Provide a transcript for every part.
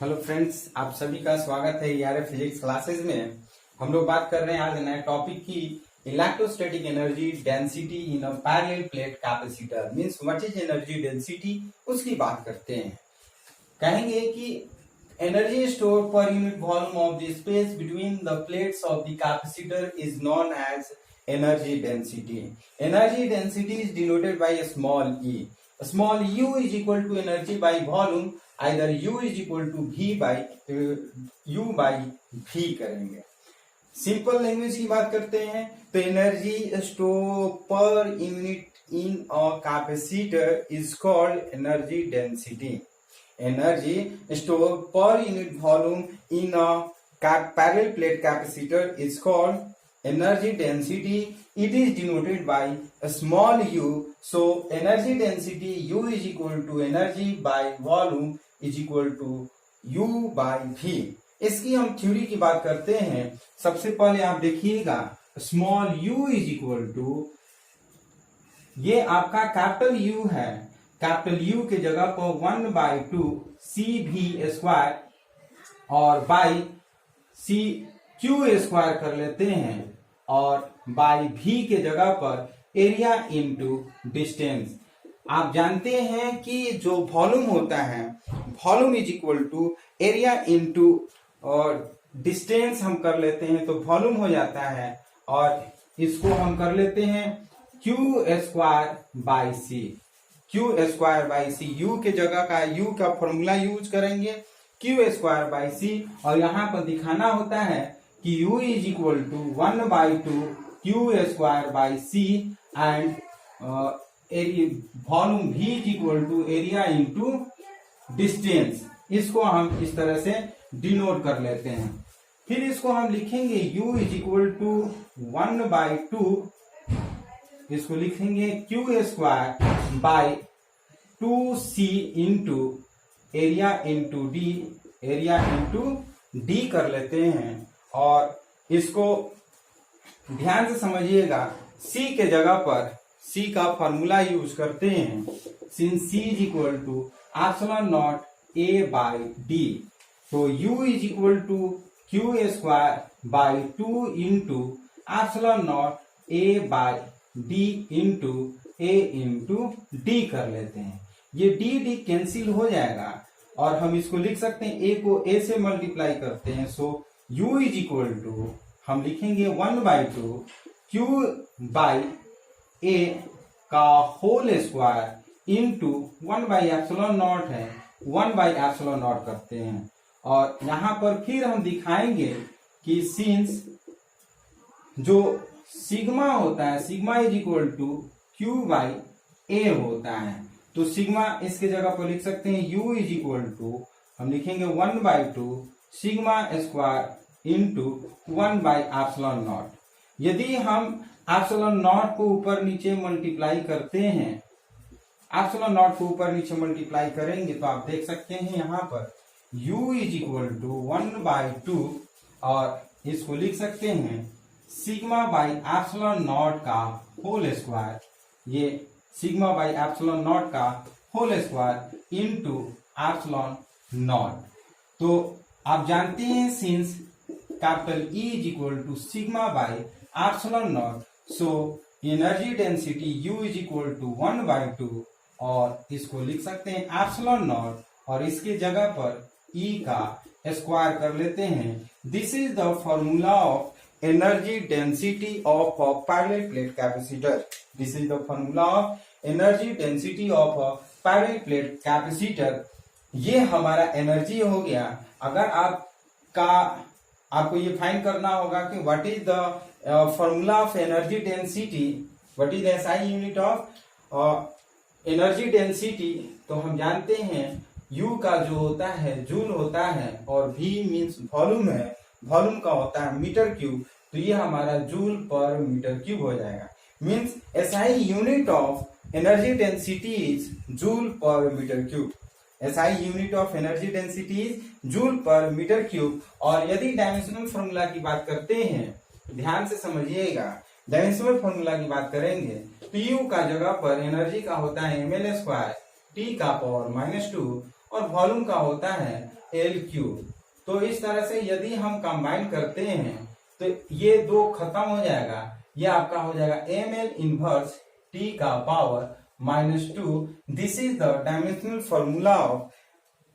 Hello friends, आप सभी का स्वागत है ERF फिजिक्स क्लासेस में। हम लोग बात कर रहे हैं आज नए टॉपिक की electrostatic energy density in a parallel plate capacitor. Means what is energy density, उसकी बात करते हैं। कहेंगे कि energy store per unit volume of the space between the plates of the capacitor is known as energy density. Energy density is denoted by a small e. A small u is equal to energy by volume. Either u is equal to v by u by v करेंगे। Simple language की बात करते हैं तो energy store per unit in a capacitor is called energy density. Energy store per unit volume in a parallel plate capacitor is called energy density. It is denoted by a small u. So energy density u is equal to energy by volume is equal to u by v. इसकी हम theory की बात करते हैं। सबसे पहले आप देखिएगा small u is equal to, ये आपका कैपिटल U है। कैपिटल U के जगह पर 1/2 CV स्क्वायर और बाई सी क्यू स्क्वायर कर लेते हैं और बाई V के जगह पर एरिया इनटू डिस्टेंस। आप जानते हैं कि जो वॉल्यूम होता है, volume is equal to area into और डिस्टेंस हम कर लेते हैं तो वॉल्यूम हो जाता है और इसको हम कर लेते हैं Q square by C. Q square by C, U के जगह का U का फॉर्मूला यूज करेंगे Q स्क्वायर बाई सी और यहाँ पर दिखाना होता है कि U is equal to 1/2 Q square by C and volume V is equal to area into distance. इसको हम इस तरह से डिनोट कर लेते हैं। फिर इसको हम लिखेंगे U इज इक्वल टू 1/2, इसको लिखेंगे Q square by 2C into area into D, area into D कर लेते हैं और इसको ध्यान से समझिएगा। C के जगह पर C का फॉर्मूला यूज करते हैं since C is equal to epsilon not A by D. तो U is equal to Q square by 2 into epsilon not A by D into A into D कर लेते हैं। ये डी कैंसिल हो जाएगा और हम इसको लिख सकते हैं A को A से मल्टीप्लाई करते हैं। सो U इज इक्वल टू हम लिखेंगे 1/2 Q बाई A का होल स्क्वायर इंटू 1/एप्सिलॉन नॉट है, 1/एप्सिलॉन नॉट करते हैं और यहाँ पर फिर हम दिखाएंगे कि सिंस जो सिग्मा होता है, sigma is equal to Q by A होता है, तो सिग्मा इसके जगह पर लिख सकते हैं U इज इक्वल टू हम लिखेंगे 1/2 सिग्मा स्क्वायर इंटू 1/एप्सिलॉन नॉट। यदि हम एप्सिलॉन नॉट को ऊपर नीचे मल्टीप्लाई करते हैं, एप्सिलॉन नॉट को ऊपर नीचे मल्टीप्लाई करेंगे तो आप देख सकते हैं यहाँ पर U इज इक्वल टू 1/2 और इसको लिख सकते हैं सिग्मा बाई एप्सिलॉन नॉट का होल स्क्वायर, ये सिग्मा बाई एप्सिलॉन नॉट का whole square into epsilon naught. तो आप जानते हैं since capital E is equal to sigma by epsilon naught, so energy density U is equal to 1/2 और इसको लिख सकते हैं एप्सिलॉन नॉट और इसके जगह पर E का स्क्वायर कर लेते हैं। This is the formula of energy density of a parallel plate capacitor. This is the formula of energy density of a parallel plate capacitor. ये हमारा एनर्जी हो गया। अगर आपको ये फाइंड करना होगा कि what is the formula of energy density, what is SI unit of energy density, तो हम जानते हैं U का जो होता है जूल होता है और V मीन्स वॉल्यूम है, वॉल्यूम का होता है मीटर क्यूब, तो ये हमारा जूल पर मीटर क्यूब हो जाएगा। Means SI unit of energy density is joule per metre cube. SI unit of energy density is joule per metre cube. और यदि डायमेंशनल फॉर्मूला की बात करते हैं, ध्यान से समझिएगा, डायमेंशनल फॉर्मूला की बात करेंगे तो U का जगह पर एनर्जी का होता है ml स्क्वायर T का पावर -2 और वॉल्यूम का होता है एल क्यूब। तो इस तरह से यदि हम कंबाइन करते हैं तो ये दो खत्म हो जाएगा, ये आपका हो जाएगा एम एल इनवर्स टी का power -2। This is the dimensional formula of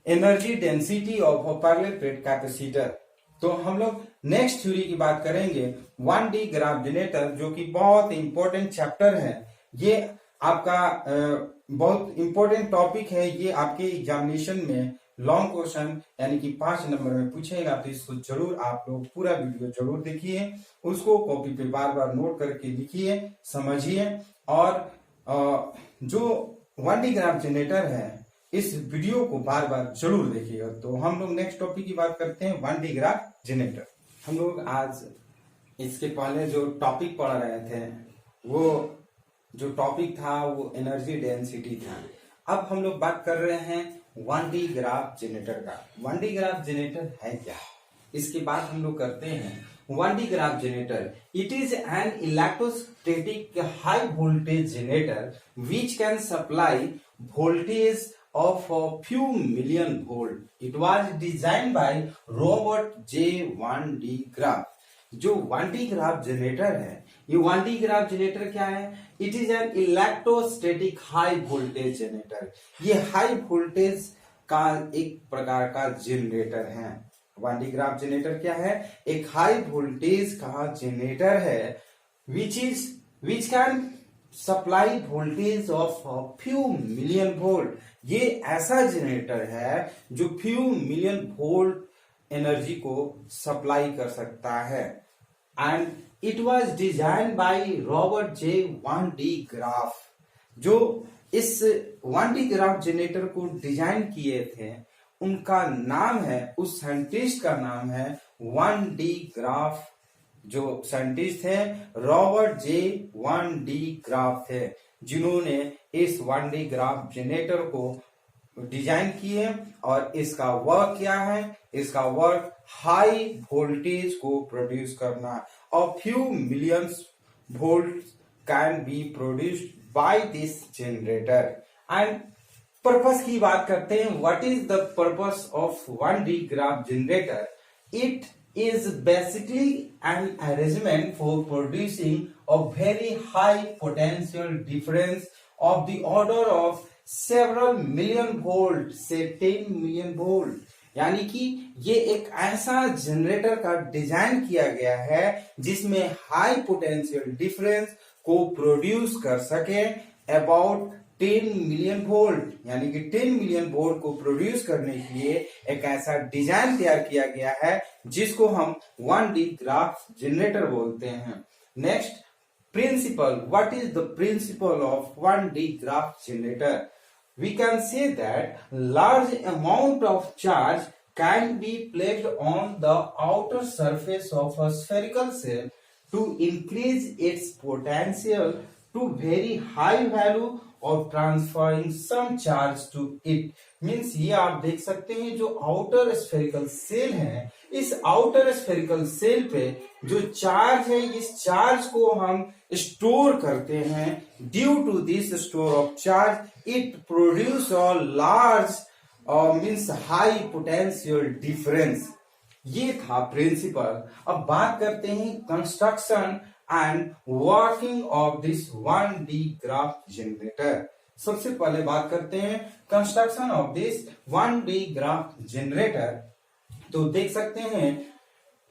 energy density of a parallel plate capacitor. तो हम लोग नेक्स्ट थ्योरी की बात करेंगे 1D ग्राफ जनरेटर, जो कि बहुत इंपॉर्टेंट चैप्टर है। ये आपका बहुत इंपॉर्टेंट टॉपिक है। ये आपके एग्जामिनेशन में लॉन्ग क्वेश्चन यानी कि 5 नंबर में पूछेगा, तो इसको जरूर आप लोग पूरा वीडियो जरूर देखिए, उसको कॉपी पे बार बार नोट करके लिखिए, समझिए। और जो 1D ग्राफ जनरेटर है इस वीडियो को बार बार जरूर देखिएगा। तो हम लोग नेक्स्ट टॉपिक की बात करते हैं 1D ग्राफ जनरेटर। हम लोग आज इसके पहले जो टॉपिक पढ़ रहे थे वो जो टॉपिक था वो एनर्जी डेंसिटी था। अब हम लोग बात कर रहे हैं 1D ग्राफ जनरेटर का। 1D ग्राफ जनरेटर है क्या, इसके बाद हम लोग करते हैं 1D graph generator. It is an electrostatic high voltage generator which can supply voltage of a few million volt. It was designed by Robert J. 1D Graf. जो 1D ग्राफ जनरेटर है, ये 1D ग्राफ जनरेटर क्या है? It is an electrostatic high voltage generator. ये high voltage का एक प्रकार का जनरेटर है। 1D ग्राफ जनरेटर क्या है? एक हाई वोल्टेज का जनरेटर है which can supply voltage of few million volt. ये ऐसा जनरेटर है जो फ्यू मिलियन वोल्ट एनर्जी को सप्लाई कर सकता है। And it was design by Robert J 1D graph. जो इस 1D ग्राफ जनरेटर को डिजाइन किए थे उनका नाम है, उस साइंटिस्ट का नाम है 1D ग्राफ। जो साइंटिस्ट है रॉबर्ट जे 1D ग्राफ थे, जिन्होंने इस 1D ग्राफ जनरेटर को डिजाइन किए। और इसका वर्क क्या है? इसका वर्क हाई वोल्टेज को प्रोड्यूस करना। और few millions volt can be produced by this generator. And purpose की बात करते हैं। What is the purpose of 1D graph generator? It is basically an arrangement for producing a very high potential difference of the order of several million volt, say 10 million volt। यानी कि ये एक ऐसा generator का design किया गया है जिसमें हाई पोटेंशियल डिफरेंस को प्रोड्यूस कर सके अबाउट 10 मिलियन वोल्ट। यानी कि 10 मिलियन वोल्ट को प्रोड्यूस करने के लिए एक ऐसा डिजाइन तैयार किया गया है जिसको हम 1D ग्राफ जनरेटर बोलते हैं। Next principle. What is the principle of 1D graph generator? We can say that large amount of charge can be placed on the outer surface of a spherical shell to increase its potential to very high value और transferring some charge to it. Means ये आप देख सकते हैं जो outer spherical shell है, इस outer spherical shell पे जो चार्ज है, इस चार्ज को हम स्टोर करते हैं। Due to this store of charge it produce a large means high potential difference. ये था प्रिंसिपल। अब बात करते हैं construction and working of this 1D graph generator. सबसे पहले बात करते हैं construction of this 1D graph generator. तो देख सकते हैं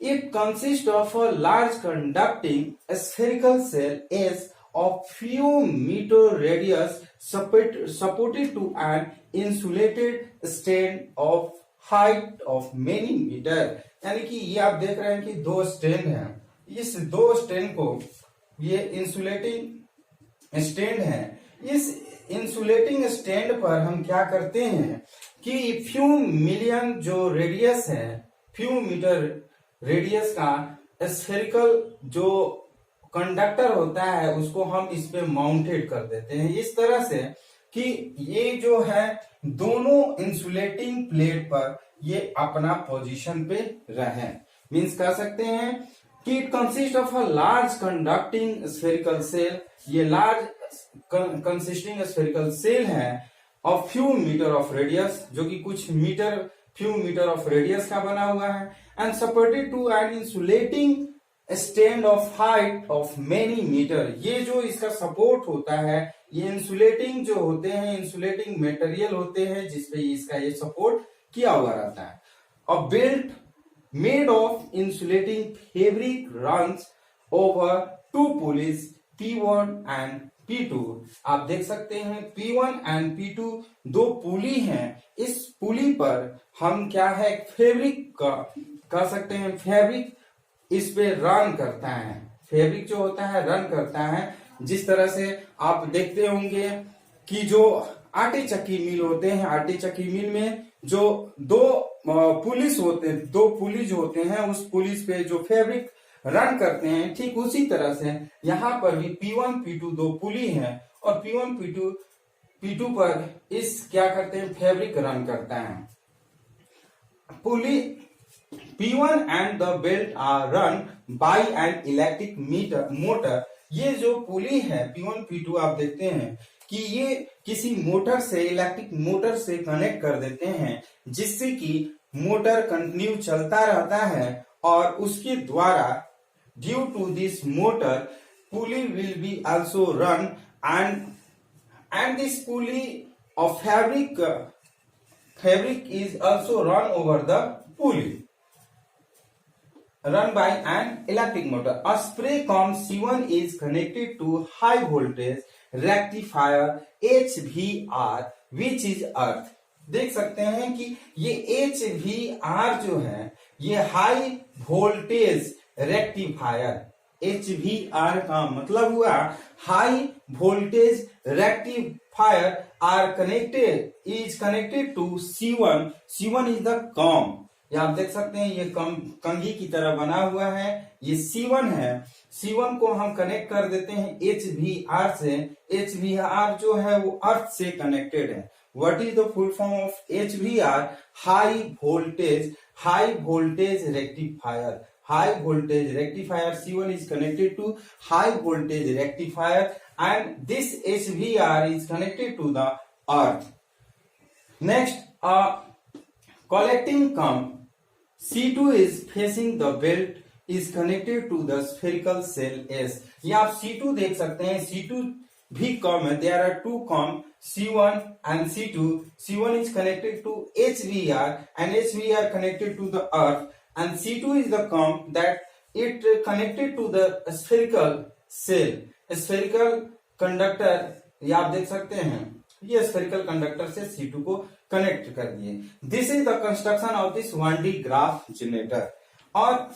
it consist of a large conducting spherical shell as of few metre radius supported to an insulated stand of height of many metre. यानी कि ये आप देख रहे हैं कि दो स्टैंड हैं। इस दो स्टैंड को, ये इंसुलेटिंग स्टैंड है, इस इंसुलेटिंग स्टैंड पर हम क्या करते हैं कि फ्यू मिलियन जो रेडियस है, फ्यू मीटर रेडियस का स्फेरिकल जो कंडक्टर होता है उसको हम इस पे माउंटेड कर देते हैं इस तरह से कि ये जो है दोनों इंसुलेटिंग प्लेट पर ये अपना पोजीशन पे रहे। मीन्स कह सकते हैं कि it consist of a large conducting spherical shell. ये लार्ज कंसिस्टिंग स्फेरिकल सेल है of few metre of radius, जो कि कुछ metre few meter of radius का बना हुआ है and supported to an insulating stand of height of many meter। ये जो इसका सपोर्ट होता है, ये इंसुलेटिंग जो होते हैं, इंसुलेटिंग मटेरियल होते हैं जिसपे इसका ये सपोर्ट किया हुआ रहता है। A belt made of insulating fabric runs over two pulleys P1 and P2। आप देख सकते हैं P1 and P2 दो पुली हैं। इस पुली पर हम क्या है, फैब्रिक का कह सकते हैं, फैब्रिक इस पे रन करता है। फैब्रिक जो होता है रन करता है। जिस तरह से आप देखते होंगे कि जो आटे चक्की मिल होते हैं, आटे चक्की मिल में जो दो पुलिस होते हैं, दो पुलिस होते हैं, उस पुलिस पे जो फैब्रिक रन करते हैं, ठीक उसी तरह से यहाँ पर भी P1 P2 दो पुली हैं और P1 P2 पर इस क्या करते हैं, फैब्रिक रन करता है। पुली P1 and the belt are run by an electric motor। ये जो पुली है P1 P2 आप देखते हैं कि ये किसी मोटर से, इलेक्ट्रिक मोटर से कनेक्ट कर देते हैं, जिससे कि मोटर कंटिन्यू चलता रहता है और उसके द्वारा due to this motor pulley will be also run and this pulley of fabric is also run over the pulley run by an electric motor। A spray comb C1 is connected to high voltage rectifier HVR which is earth। देख सकते हैं कि ये HVR जो है ये high voltage rectifier. HVR का मतलब हुआ high voltage rectifier are is connected to C1। C1 is the comb. ये आप देख सकते हैं ये कंघी की तरह बना हुआ है, ये C1 है। C1 को हम कनेक्ट कर देते हैं HVR से। HVR जो है वो अर्थ से कनेक्टेड है। What is the full form of HVR? High voltage rectifier. High voltage rectifier C1 is connected to high voltage rectifier and this HVR is connected to the earth। Next, collecting comb C2 is facing the belt is connected to the spherical cell S। ये आप C2 देख सकते हैं, C2 भी com है। There are two comb C1 and C2। C1 is connected to HVR and HVR connected to the earth and C2 is the comb that it connected to the spherical cell। spherical conductor ये आप देख सकते हैं, ये spherical conductor से C2 को connect कर दिए। This is the construction of this 1D graph generator. और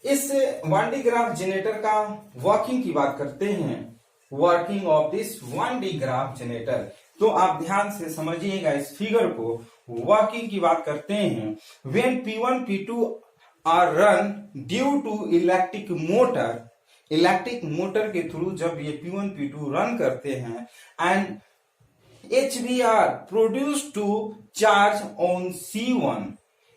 इस 1D ग्राफ जनरेटर का वर्किंग की बात करते हैं, working of this 1D graph generator. तो आप ध्यान से समझिएगा इस फिगर को, वर्किंग की बात करते हैं। When P1 P2 are run due to electric motor, electric motor के थ्रू जब ये P1 P2 रन करते हैं and HVR produce to charge on C1।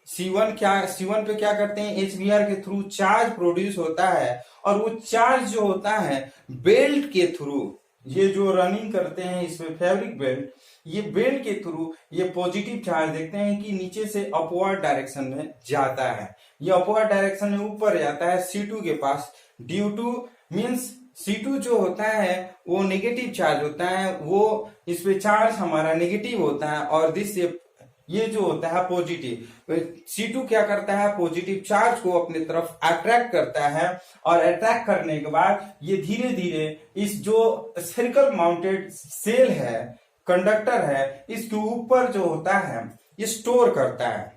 C1 पे क्या करते हैं, HVR के थ्रू चार्ज प्रोड्यूस होता है और वो चार्ज जो होता है बेल्ट के थ्रू, ये जो रनिंग करते हैं इसमें फैब्रिक बेल्ट, ये बेल्ट के थ्रू ये पॉजिटिव चार्ज देखते हैं कि नीचे से अपवर्ड डायरेक्शन में जाता है। ये अपवर्ड डायरेक्शन में ऊपर जाता है C2 के पास। ड्यू टू मीन्स C2 जो होता है वो नेगेटिव चार्ज होता है, वो इस पे चार्ज हमारा नेगेटिव होता है और दिस ये जो होता है पॉजिटिव। C2 क्या करता है, पॉजिटिव चार्ज को अपनी तरफ अट्रैक्ट करता है और अट्रैक्ट करने के बाद ये धीरे धीरे इस जो स्फेरिकल माउंटेड सेल है, कंडक्टर है, इसके ऊपर जो होता है ये स्टोर करता है।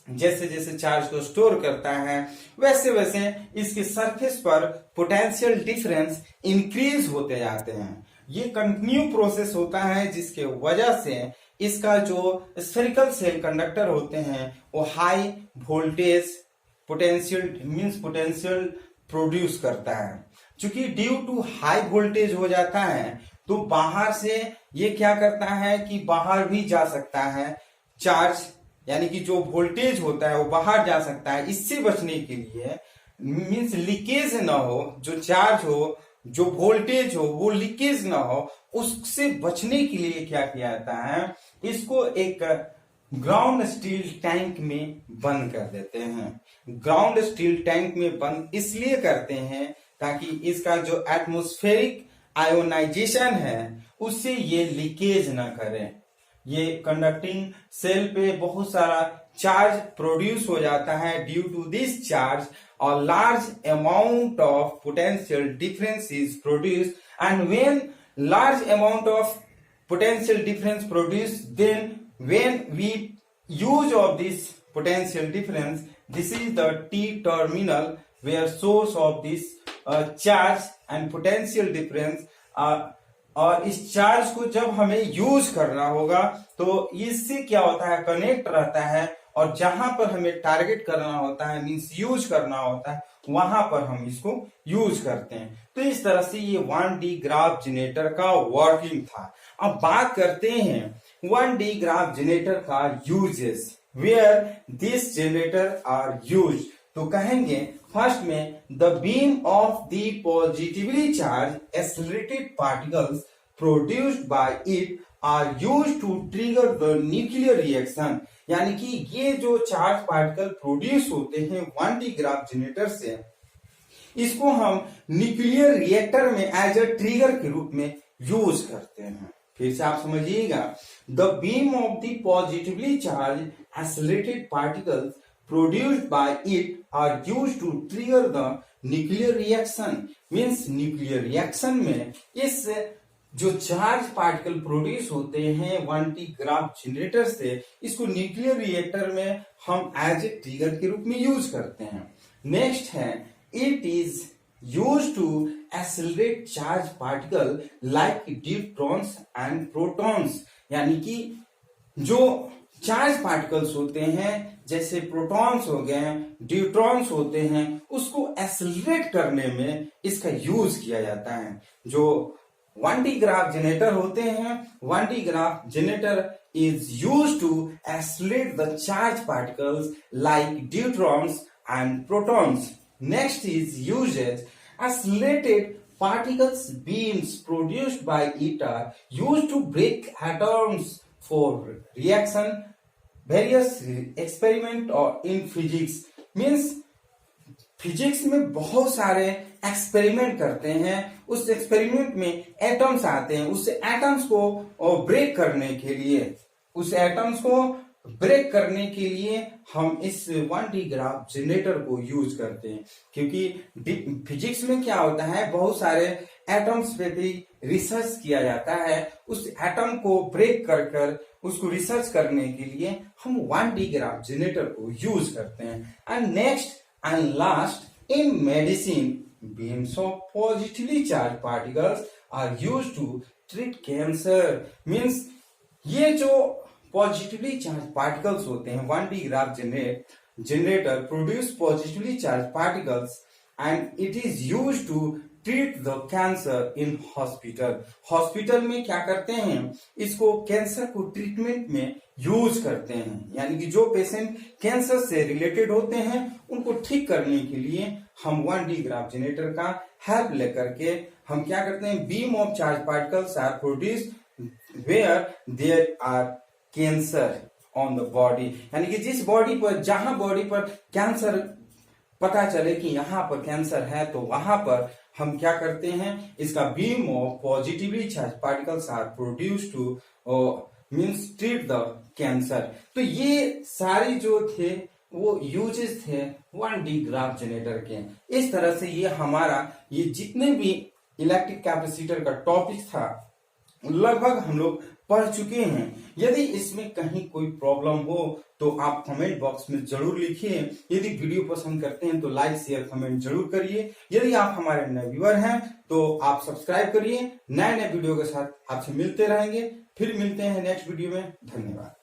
जैसे जैसे चार्ज को स्टोर करता है वैसे वैसे इसके सरफेस पर पोटेंशियल डिफरेंस इंक्रीज होते जाते हैं। ये कंटिन्यू प्रोसेस होता है जिसके वजह से इसका जो स्फेरिकल सेल कंडक्टर होते हैं वो हाई वोल्टेज पोटेंशियल प्रोड्यूस करता है। चूंकि ड्यू टू हाई वोल्टेज हो जाता है तो बाहर से ये क्या करता है कि बाहर भी जा सकता है चार्ज, यानी कि जो वोल्टेज होता है वो बाहर जा सकता है। इससे बचने के लिए मीन्स लीकेज ना हो, जो चार्ज हो, जो वोल्टेज हो वो लीकेज ना हो, उससे बचने के लिए क्या किया जाता है, इसको एक ग्राउंड स्टील टैंक में बंद कर देते हैं। ग्राउंड स्टील टैंक में बंद इसलिए करते हैं ताकि इसका जो एटमॉस्फेरिक आयोनाइजेशन है उससे ये लीकेज ना करे। ये कंडक्टिंग सेल पे बहुत सारा चार्ज प्रोड्यूस हो जाता है। Due to this charge a large amount of potential difference is produced, and when large amount of potential difference produced, then when we use of this potential difference, this is the T terminal where source of this charge and potential difference और इस charge को जब हमें use करना होगा तो इससे क्या होता है, कनेक्ट रहता है, और जहां पर हमें टारगेट करना होता है मींस यूज करना होता है वहां पर हम इसको यूज करते हैं। तो इस तरह से ये 1D ग्राफ जनरेटर का वर्किंग था। अब बात करते हैं 1D ग्राफ जनरेटर का uses, where this generator are use. तो कहेंगे फर्स्ट में the beam of the positively charge accelerated particles produced by it are used to trigger the nuclear reaction. यानी कि ये जो चार्ज पार्टिकल प्रोड्यूस होते हैं 1D ग्राफ जनरेटर से, इसको हम न्यूक्लियर रिएक्टर में एज अ ट्रिगर के रूप में यूज करते हैं। फिर से आप समझिएगा, the beam of the positively charge accelerated particles produced by it are used to trigger the nuclear reaction। Means nuclear reaction में इस जो चार्ज पार्टिकल प्रोड्यूस होते हैं 1D ग्राफ जनरेटर से, इसको न्यूक्लियर रिएक्टर में हम एज ए ट्रिगर के रूप में यूज करते हैं। नेक्स्ट है it is use to accelerate charge particle like neutrons and protons. यानी कि जो चार्ज पार्टिकल्स होते हैं जैसे प्रोटॉन्स हो गए, न्यूट्रॉन्स होते हैं, उसको एक्सेलरेट करने में इसका यूज किया जाता है। जो 1D ग्राफ जनरेटर होते हैं, 1D graph generator is used to accelerate the charged particles like neutrons and protons. Next is usage. Accelerated particles beams produced by it are used to break atoms for reaction various experiment or in physics। means physics में बहुत सारे experiment करते हैं, उस experiment में atoms आते हैं, उस एटम्स को ब्रेक करने के लिए, उस एटम्स को ब्रेक करने के लिए हम इस 1D ग्राफ जनरेटर को यूज करते हैं। क्योंकि फिजिक्स में क्या होता है, बहुत सारे एटम्स पे भी रिसर्च किया जाता है, उस एटम को ब्रेक कर उसको रिसर्च करने के लिए हम 1D ग्राफ जनरेटर को यूज करते हैं। And next and last, in medicine beams of positively charge particles are used to treat cancer. Means ये जो पॉजिटिवली चार्ज पार्टिकल्स होते हैं 1D graph generator produce positively charge particles and it is used to treat the cancer in hospital. Hospital में क्या करते हैं, इसको cancer को ट्रीटमेंट में यूज करते हैं। यानी कि जो पेशेंट कैंसर से रिलेटेड होते हैं उनको ठीक करने के लिए हम 1D ग्राफ जनरेटर का हेल्प लेकर के हम क्या करते हैं, beam of charge particles are produced where there are cancer on the body. यानी कि जिस बॉडी पर, जहां बॉडी पर कैंसर पता चले कि यहाँ पर कैंसर है, तो वहां पर हम क्या करते हैं, इसका beam of positively charge particles are produced to means treat the cancer. तो ये सारे जो थे वो यूजेस थे 1D ग्राफ जनरेटर के। इस तरह से ये हमारा ये जितने भी इलेक्ट्रिक कैपेसिटर का टॉपिक था लगभग हम लोग पढ़ चुके हैं। यदि इसमें कहीं कोई प्रॉब्लम हो तो आप कमेंट बॉक्स में जरूर लिखिए। यदि वीडियो पसंद करते हैं तो लाइक शेयर कमेंट जरूर करिए। यदि आप हमारे नए व्यूअर हैं तो आप सब्सक्राइब करिए। नए वीडियो के साथ आपसे मिलते रहेंगे। फिर मिलते हैं नेक्स्ट वीडियो में। धन्यवाद।